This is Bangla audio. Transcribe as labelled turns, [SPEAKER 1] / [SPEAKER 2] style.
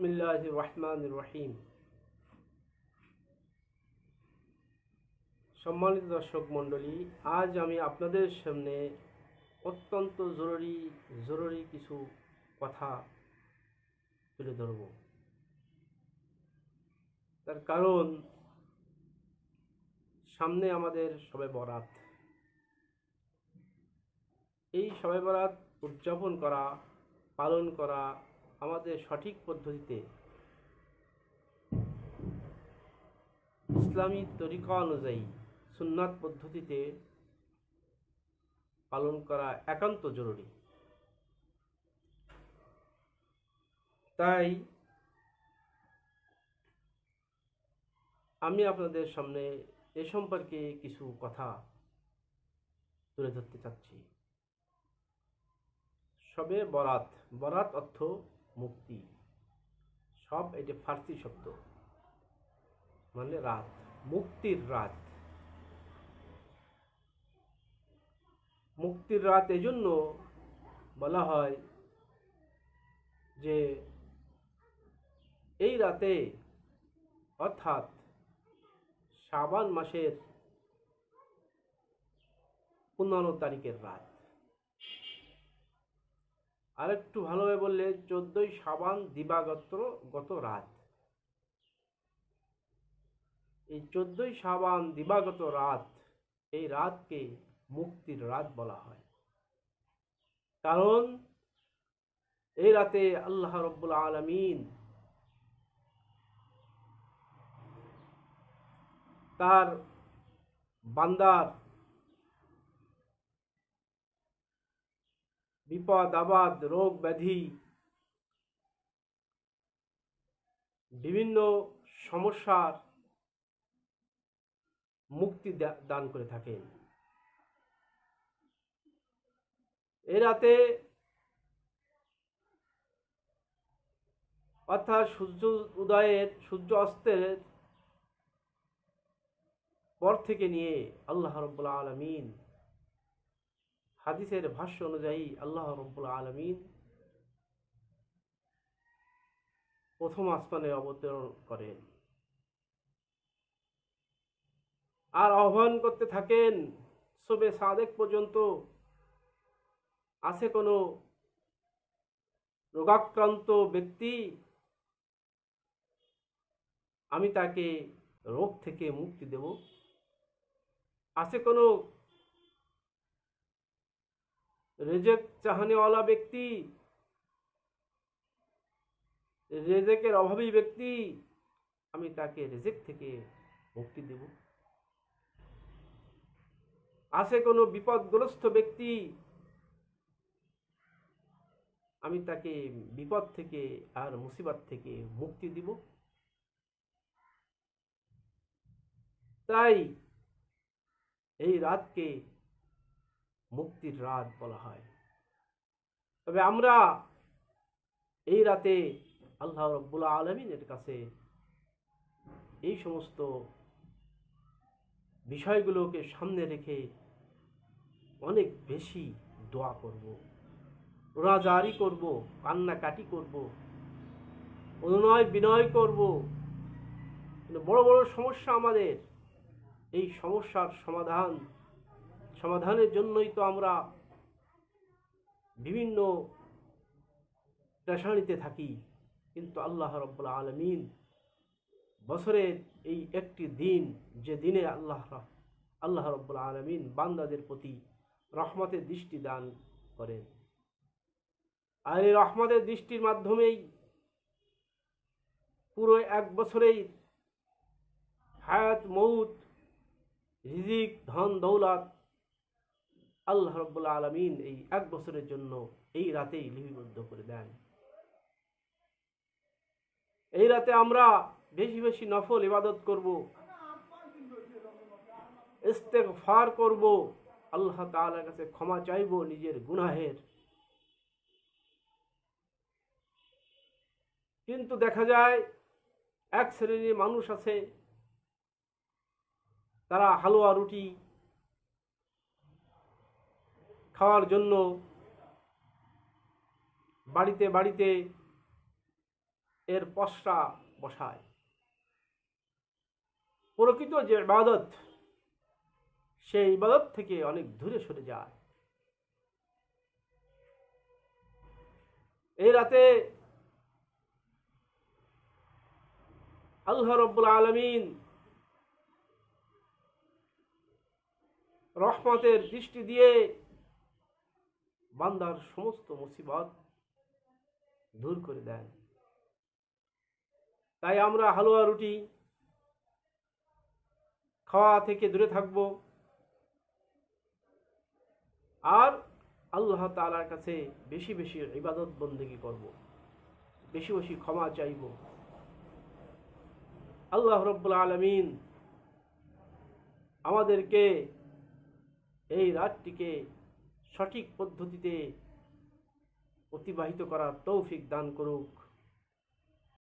[SPEAKER 1] বিসমিল্লাহির রহমানির রহিম। সম্মানিত দর্শক মণ্ডলী, আজ আমি আপনাদের সামনে অত্যন্ত জরুরি কিছু কথা তুলে ধরব। তার কারণ সামনে আমাদের শবে বরাত। এই শবে বরাত উদযাপন করা, পালন করা আমাদের সঠিক পদ্ধতিতে ইসলামী তরিকা অনুযায়ী সুন্নাত পদ্ধতিতে পালন করা একান্ত জরুরি। তাই আমি আপনাদের সামনে এ সম্পর্কে কিছু কথা তুলে ধরতে চাচ্ছি। শবে বরাত, বরাত অর্থ মুক্তি। সব এটি ফার্সি শব্দ, মানে রাত, মুক্তির রাত। মুক্তির রাত এজন্য বলা হয় যে এই রাতে অর্থাৎ শাবান মাসের 15 তারিখের রাত, আরেকটু ভালোভাবে বললে 14ই শাবান দিবাগত রাত। এই 14ই শাবান দিবাগত রাত, এই রাতকে মুক্তির রাত বলা হয়। কারণ এই রাতে আল্লাহ রাব্বুল আলামিন তার বান্দার বিপদ আপদ, রোগ ব্যাধি, বিভিন্ন সমস্যার মুক্তি দান করে থাকেন। এই রাতে অর্থাৎ সূর্য অস্তের পর থেকে নিয়ে আল্লাহ রাব্বুল আলামিন, হাদিসের ভাষ্য অনুযায়ী আল্লাহ রাব্বুল আলামিন প্রথম আসমানে অবতরণ করেন আর আহ্বান করতে থাকেন শবে সাদেক পর্যন্ত। আছে কোনো রোগাক্রান্ত ব্যক্তি, আমি তাকে রোগ থেকে মুক্তি দেব। আছে কোনো রেজেক চাহানেওয়ালা ব্যক্তি, রেজেকের অভাবী ব্যক্তি, আমি তাকে রেজেক থেকে মুক্তি দেব। আছে কোনো বিপদগ্রস্ত ব্যক্তি, আমি তাকে বিপদ থেকে আর মুসিবত থেকে মুক্তি দিব। তাই এই রাতকে মুক্তির রাত বলা হয়। তবে আমরা এই রাতে আল্লাহ রাব্বুল আলামিনের কাছে এই সমস্ত বিষয়গুলোকে সামনে রেখে অনেক বেশি দোয়া করব, রোজাদারি করব, কান্নাকাটি করব, অনুনয় বিনয় করব। বড় বড় সমস্যা আমাদের, এই সমস্যার সমাধানের জন্যই তো আমরা বিভিন্ন পেরেশানিতে থাকি। কিন্তু আল্লাহ রাব্বুল আলামিন বছরের এই একটি দিন, যে দিনে আল্লাহ রাব্বুল আলামিন বান্দাদের প্রতি রহমতের দৃষ্টি দান করেন, আর এই রহমতের দৃষ্টির মাধ্যমেই পুরো এক বছরেই হায়াত, মৌত, রিজিক, ধন দৌলত আল্লাহ রাব্বুল আলামিন এই এক বছরের জন্য এই রাতেই লিপিবদ্ধ করে দেন। এই রাতে আমরা বেশি বেশি নফল ইবাদত করব, ইস্তেগফার করব, আল্লাহ তাআলার কাছে ক্ষমা চাইব নিজের গুনাহের। কিন্তু দেখা যায় এক শ্রেণীর মানুষ আছে, তারা হালুয়া রুটি খাওয়ার জন্য বাড়িতে বাড়িতে এর পসরা বসায়। প্রকৃত যে ইবাদত, সেই ইবাদত থেকে অনেক দূরে সরে যায়। এই রাতে আল্লাহ রাব্বুল আলামিন রহমতের দৃষ্টি দিয়ে বান্দার সমস্ত মুসিবত দূর করে দেন। তাই আমরা হালুয়া রুটি খাওয়া থেকে দূরে থাকব, আর আল্লাহ তাআলার কাছে বেশি বেশি ইবাদত বন্দেগী করব, বেশি বেশি ক্ষমা চাইব। আল্লাহ রাব্বুল আলামিন আমাদেরকে এই রাতটিকে সঠিক পদ্ধতিতে অতিবাহিত করার তৌফিক দান করুক।